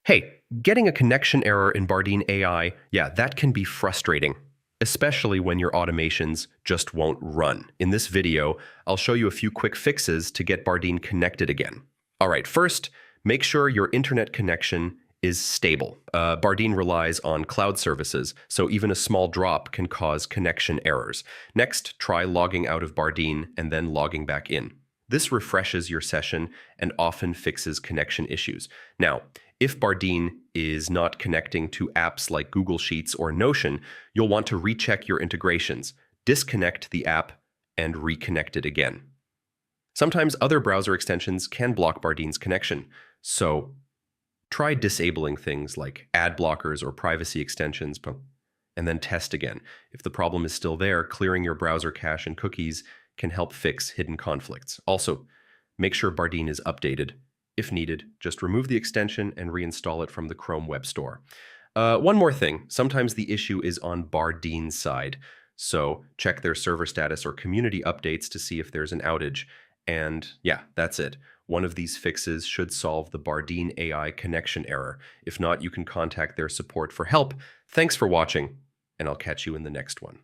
Hey, getting a connection error in Bardeen AI, yeah, that can be frustrating, especially when your automations just won't run. In this video, I'll show you a few quick fixes to get Bardeen connected again. All right, first, make sure your internet connection is stable. Bardeen relies on cloud services, so even a small drop can cause connection errors. Next, try logging out of Bardeen and then logging back in. This refreshes your session and often fixes connection issues. Now, if Bardeen is not connecting to apps like Google Sheets or Notion, you'll want to recheck your integrations, disconnect the app, and reconnect it again. Sometimes other browser extensions can block Bardeen's connection, so try disabling things like ad blockers or privacy extensions, and then test again. If the problem is still there, clearing your browser cache and cookies can help fix hidden conflicts. Also, make sure Bardeen is updated. If needed, just remove the extension and reinstall it from the Chrome Web Store. One more thing, sometimes the issue is on Bardeen's side, so check their server status or community updates to see if there's an outage. And yeah, that's it. One of these fixes should solve the Bardeen AI connection error. If not, you can contact their support for help. Thanks for watching, and I'll catch you in the next one.